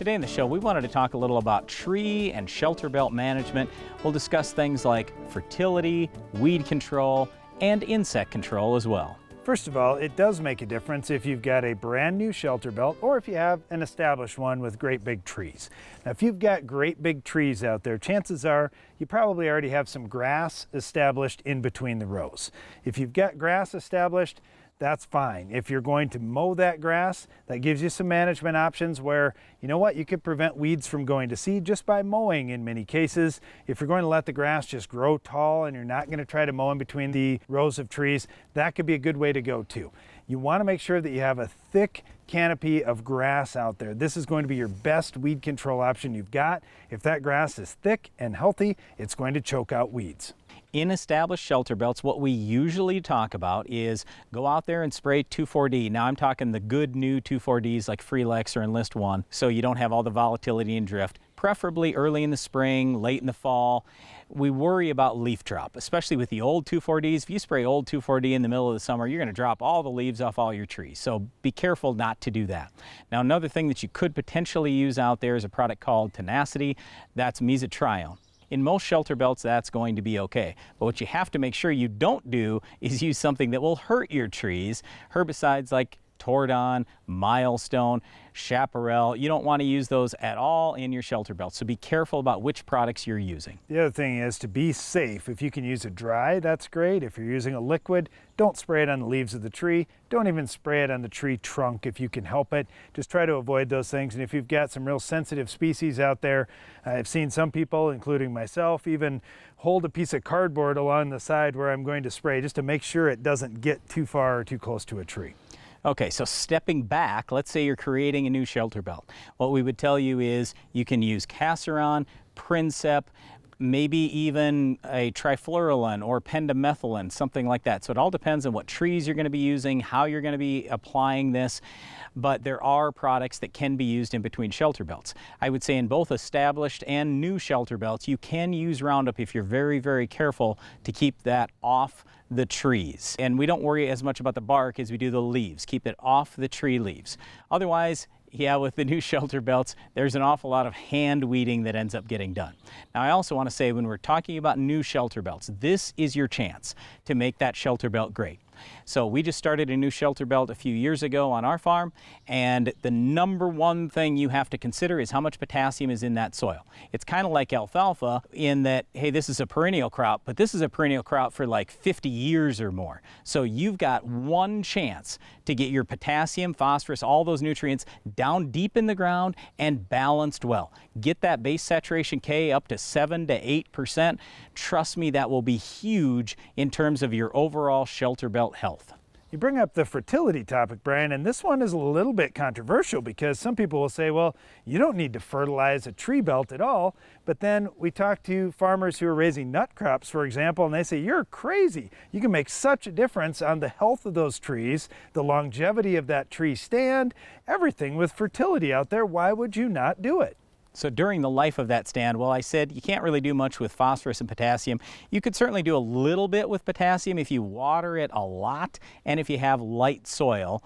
Today in the show, we wanted to talk a little about tree and shelter belt management. We'll discuss things like fertility, weed control, and insect control as well. First of all, it does make a difference if you've got a brand new shelter belt or if you have an established one with great big trees. Now, if you've got great big trees out there, chances are you probably already have some grass established in between the rows. If you've got grass established, that's fine. If you're going to mow that grass, that gives you some management options where, you know what, you could prevent weeds from going to seed just by mowing in many cases. If you're going to let the grass just grow tall and you're not going to try to mow in between the rows of trees, that could be a good way to go too. You want to make sure that you have a thick canopy of grass out there. This is going to be your best weed control option you've got. If that grass is thick and healthy, it's going to choke out weeds. In established shelter belts, what we usually talk about is go out there and spray 2,4-D. Now I'm talking the good new 2,4-Ds like Freelex or Enlist One, so you don't have all the volatility and drift, preferably early in the spring, late in the fall. We worry about leaf drop, especially with the old 2,4-Ds. If you spray old 2,4-D in the middle of the summer, you're going to drop all the leaves off all your trees. So be careful not to do that. Now, another thing that you could potentially use out there is a product called Tenacity. That's mesotrione. In most shelter belts, that's going to be okay. But what you have to make sure you don't do is use something that will hurt your trees. Herbicides like Tordon, Milestone, Chaparral, you don't want to use those at all in your shelter belt. So be careful about which products you're using. The other thing is to be safe. If you can use it dry, that's great. If you're using a liquid, don't spray it on the leaves of the tree. Don't even spray it on the tree trunk if you can help it. Just try to avoid those things. And if you've got some real sensitive species out there, I've seen some people, including myself, even hold a piece of cardboard along the side where I'm going to spray just to make sure it doesn't get too far or too close to a tree. Okay, so stepping back, let's say you're creating a new shelter belt. What we would tell you is you can use Casseron, Princep, maybe even a trifluralin or pendimethalin, something like that. So it all depends on what trees you're going to be using, how you're going to be applying this, but there are products that can be used in between shelter belts. I would say in both established and new shelter belts, you can use Roundup if you're very, very careful to keep that off the trees. And we don't worry as much about the bark as we do the leaves. Keep it off the tree leaves. Otherwise, yeah, with the new shelter belts, there's an awful lot of hand weeding that ends up getting done. Now, I also want to say when we're talking about new shelter belts, this is your chance to make that shelter belt great. So we just started a new shelter belt a few years ago on our farm, and the number one thing you have to consider is how much potassium is in that soil. It's kind of like alfalfa in that, hey, this is a perennial crop, but this is a perennial crop for like 50 years or more. So you've got one chance to get your potassium, phosphorus, all those nutrients down deep in the ground and balanced well. Get that base saturation K up to 7 to 8%. Trust me, that will be huge in terms of your overall shelter belt health. You bring up the fertility topic, Brian, and this one is a little bit controversial because some people will say, well, you don't need to fertilize a tree belt at all. But then we talk to farmers who are raising nut crops, for example, and they say, you're crazy. You can make such a difference on the health of those trees, the longevity of that tree stand, everything with fertility out there. Why would you not do it? So during the life of that stand, well, I said you can't really do much with phosphorus and potassium. You could certainly do a little bit with potassium if you water it a lot and if you have light soil.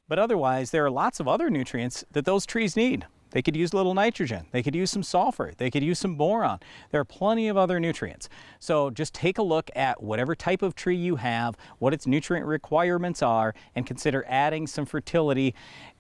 But otherwise, there are lots of other nutrients that those trees need. They could use a little nitrogen. They could use some sulfur. They could use some boron. There are plenty of other nutrients. So just take a look at whatever type of tree you have, what its nutrient requirements are, and consider adding some fertility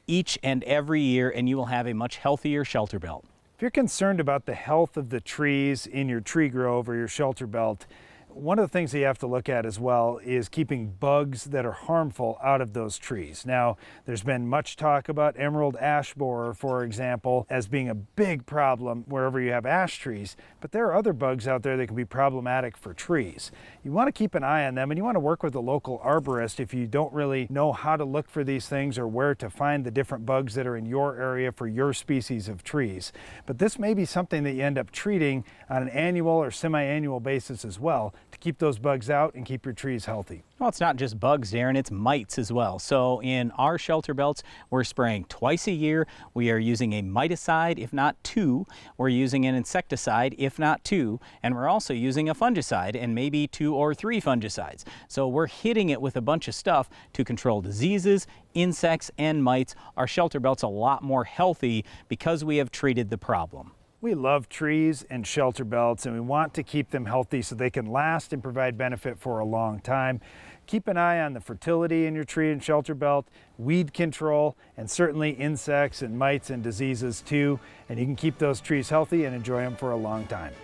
each and every year, and you will have a much healthier shelter belt. If you're concerned about the health of the trees in your tree grove or your shelter belt, one of the things that you have to look at as well is keeping bugs that are harmful out of those trees. Now, there's been much talk about emerald ash borer, for example, as being a big problem wherever you have ash trees, but there are other bugs out there that can be problematic for trees. You want to keep an eye on them, and you want to work with a local arborist if you don't really know how to look for these things or where to find the different bugs that are in your area for your species of trees. But this may be something that you end up treating on an annual or semi-annual basis as well to keep those bugs out and keep your trees healthy. Well, it's not just bugs, Darren, it's mites as well. So in our shelter belts, we're spraying twice a year. We are using a miticide, if not 2. We're using an insecticide, if not 2. And we're also using a fungicide and maybe 2 or 3 fungicides. So we're hitting it with a bunch of stuff to control diseases, insects, and mites. Our shelter belt's a lot more healthy because we have treated the problem. We love trees and shelter belts, and we want to keep them healthy so they can last and provide benefit for a long time. Keep an eye on the fertility in your tree and shelter belt, weed control, and certainly insects and mites and diseases too. And you can keep those trees healthy and enjoy them for a long time.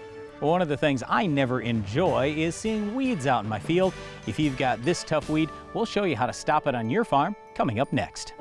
Well, one of the things I never enjoy is seeing weeds out in my field. If you've got this tough weed, we'll show you how to stop it on your farm coming up next.